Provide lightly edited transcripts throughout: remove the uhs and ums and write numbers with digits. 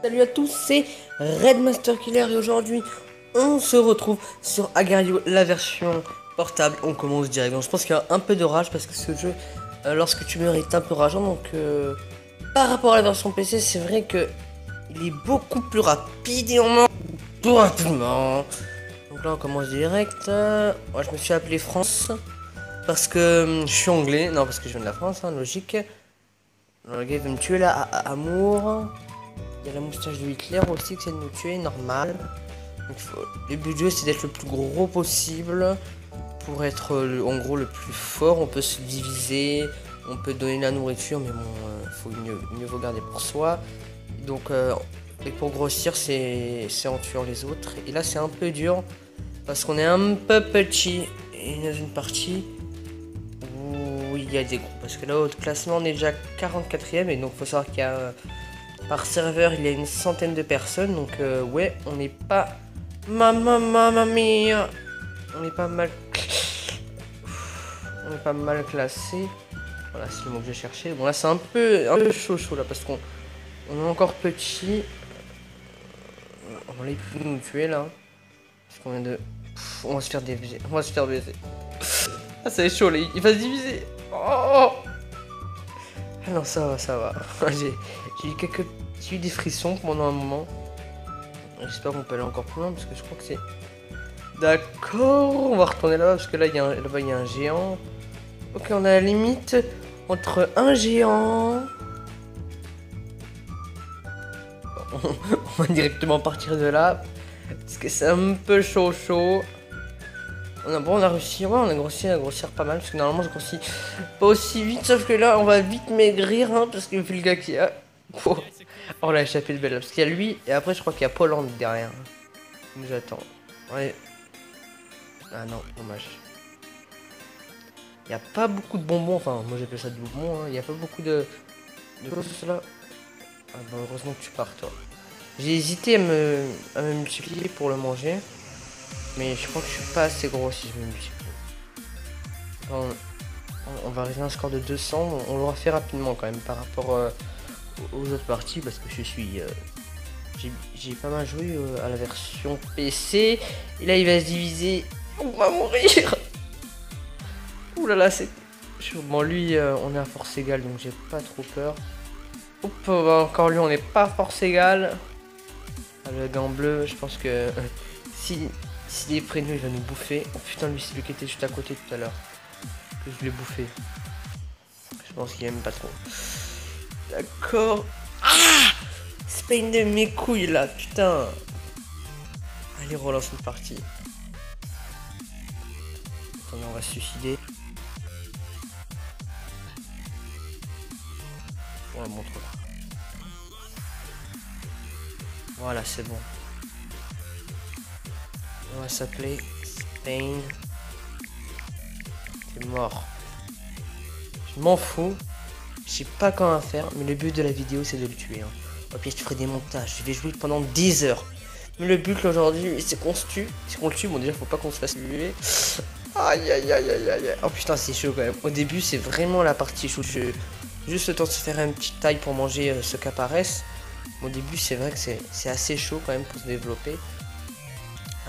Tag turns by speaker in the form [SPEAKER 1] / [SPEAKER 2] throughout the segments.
[SPEAKER 1] Salut à tous, c'est Redmaster Killer et aujourd'hui on se retrouve sur Agario, la version portable. On commence direct. Donc, je pense qu'il y a un peu de rage parce que ce jeu, lorsque tu meurs, est un peu rageant. Donc par rapport à la version PC, c'est vrai que il est beaucoup plus rapide et on meurt tout rapidement. Donc là on commence direct. Moi je me suis appelé France parce que je suis anglais. Non, parce que je viens de la France, hein, logique. Le gars il veut me tuer là, amour. Il y a la moustache de Hitler aussi qui essaie de nous tuer, normal. Donc, le but du jeu c'est d'être le plus gros possible pour être en gros le plus fort. On peut se diviser, on peut donner la nourriture, mais bon, faut mieux vaut garder pour soi. Donc, et pour grossir, c'est en tuant les autres. Et là, c'est un peu dur parce qu'on est un peu petit. Et dans une partie où il y a des groupes. Parce que là, au classement, on est déjà 44ème. Et donc, faut savoir qu'il y a par serveur, il y a une centaine de personnes. Donc, ouais, on n'est pas. Mamma mia! On est pas mal. On est pas mal classé. Voilà, c'est le mot que je cherchais. Bon, là, c'est un peu chaud là parce qu'on est encore petit. On va les nous tuer là. Parce qu'on vient de. On va se faire diviser. On va se faire baiser. Ah, ça va être chaud là. Il va se diviser. Oh! Ah non, ça va, ça va. J'ai eu des frissons pendant un moment. J'espère qu'on peut aller encore plus loin parce que je crois que c'est. D'accord, on va retourner là-bas parce que là, là-bas, il y a un géant. Ok, on a la limite entre un géant. On va directement partir de là. Parce que c'est un peu chaud. On a réussi, ouais, on a grossi à grossir pas mal. Parce que normalement, je grossis pas aussi vite. Sauf que là, on va vite maigrir. Hein, parce que vu le gars qu'il y a. Oh, on l'a échappé de belle là. Parce qu'il y a lui. Et après, je crois qu'il y a Pologne derrière. Il nous attend. Ouais. Ah non, dommage. Il n'y a pas beaucoup de bonbons. Enfin, moi j'appelle ça des bonbons. Il n'y a pas beaucoup de choses là. Ah bah, heureusement que tu pars, toi. J'ai hésité à me multiplier pour le manger. Mais je crois que je suis pas assez gros si je me multiplie. On va arriver à un score de 200. On l'aura fait rapidement quand même par rapport aux autres parties. Parce que je suis... j'ai pas mal joué à la version PC. Et là il va se diviser. On va mourir. Ouh là là, c'est... Bon lui, on est à force égale. Donc j'ai pas trop peur. Oups, encore lui, on n'est pas force égale. Ah, le gant bleu, je pense que s'il est près de nous, il va nous bouffer. Oh putain, lui, c'est lui qui était juste à côté tout à l'heure. Que je l'ai bouffé. Je pense qu'il aime pas trop. D'accord. Ah, c'est pas une de mes couilles là, putain. Allez, relance une partie. Attendez, on va se suicider. On la montre là. Voilà, c'est bon. On va s'appeler Spain. C'est mort. Je m'en fous. Je sais pas comment faire, mais le but de la vidéo c'est de le tuer. Hein. Au pire, je ferai des montages. Je vais jouer pendant 10 heures. Mais le but aujourd'hui, c'est qu'on se tue. C'est qu'on le tue. Bon, déjà, faut pas qu'on se fasse tuer. Aïe aïe aïe aïe aïe. Oh putain, c'est chaud quand même. Au début, c'est vraiment la partie chaude. Juste le temps de se faire une petite taille pour manger ce qu'apparaissent. Au début, c'est vrai que c'est assez chaud quand même pour se développer.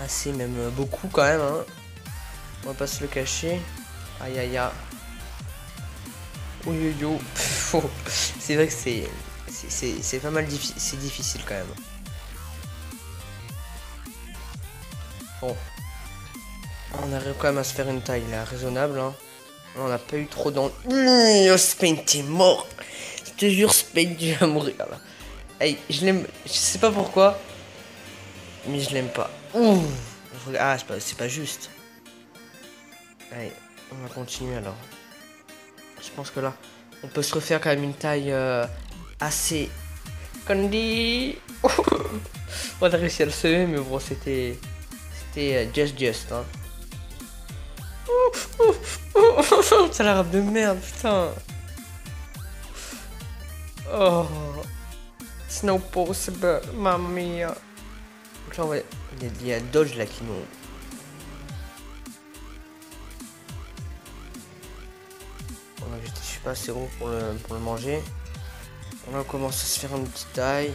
[SPEAKER 1] Assez, même beaucoup quand même. Hein. On va pas se le cacher. Aïe aïe aïe. Oui yo. C'est vrai que c'est pas mal difficile. C'est difficile quand même. Bon. On arrive quand même à se faire une taille là, raisonnable. Hein. On n'a pas eu trop dans... Oh, Spain, t'es mort. Je te jure, Spain, tu vas mourir là. Hey, je l'aime, je sais pas pourquoi, mais je l'aime pas. Ouh. Ah, c'est pas juste. Allez, on va continuer alors. Je pense que là, on peut se refaire quand même une taille assez... Candy. On a réussi à le semer, mais bon, c'était just. Hein. Ça a l'air de merde, putain. Oh. It's no possible, mamma mia. Donc là, ouais, il y a Dodge là qui nous... Je suis pas assez gros pour le manger. On commence à se faire une petite taille.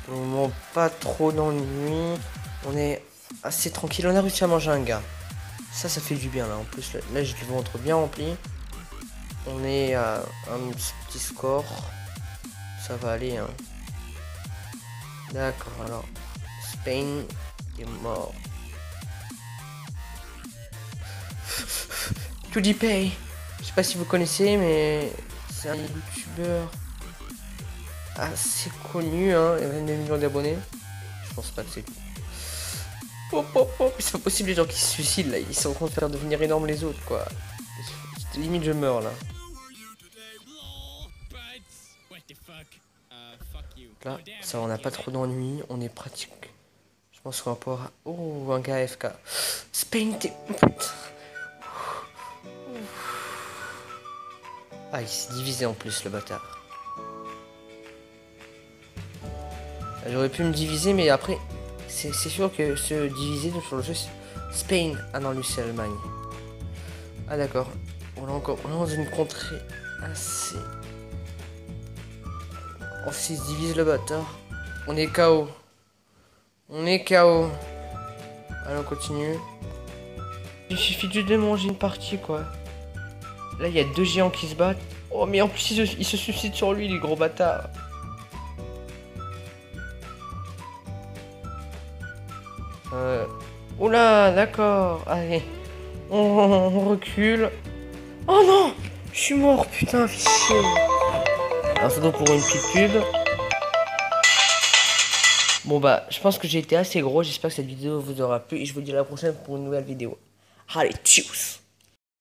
[SPEAKER 1] Pour le moment, pas trop d'ennuis. On est assez tranquille. On a réussi à manger un gars. Ça fait du bien là. En plus, là j'ai le ventre bien rempli. On est à un petit score. Ça va aller, hein. D'accord, alors. Spain est mort. PewDiePie. Je sais pas si vous connaissez, mais c'est un youtubeur assez connu, hein. Il y a 22 millions d'abonnés. Je pense pas que c'est. Oh, oh, oh. C'est pas possible, les gens qui se suicident là. Ils sont en train de faire devenir énormes les autres, quoi. Limite, je meurs là. Là, ça, on n'a pas trop d'ennuis. On est pratique. Je pense qu'on va pouvoir. Oh, un gars AFK. Spain, t'es. Putain. Ah, il s'est divisé en plus, le bâtard. J'aurais pu me diviser, mais après, c'est sûr que se diviser sur le jeu, Spain. Ah non, lui, c'est Allemagne. Ah, d'accord. On est encore dans une contrée assez. Oh, s'il se divise le bâtard. On est KO. On est KO. Allez, on continue. Il suffit juste de manger une partie, quoi. Là, il y a deux géants qui se battent. Oh, mais en plus, il se suicide sur lui, les gros bâtards. Oula, d'accord. Allez. On recule. Oh non! Je suis mort, putain, fichier. Alors, c'est donc pour une petite pub. Bon, bah, je pense que j'ai été assez gros. J'espère que cette vidéo vous aura plu. Et je vous dis à la prochaine pour une nouvelle vidéo. Allez, tchuss!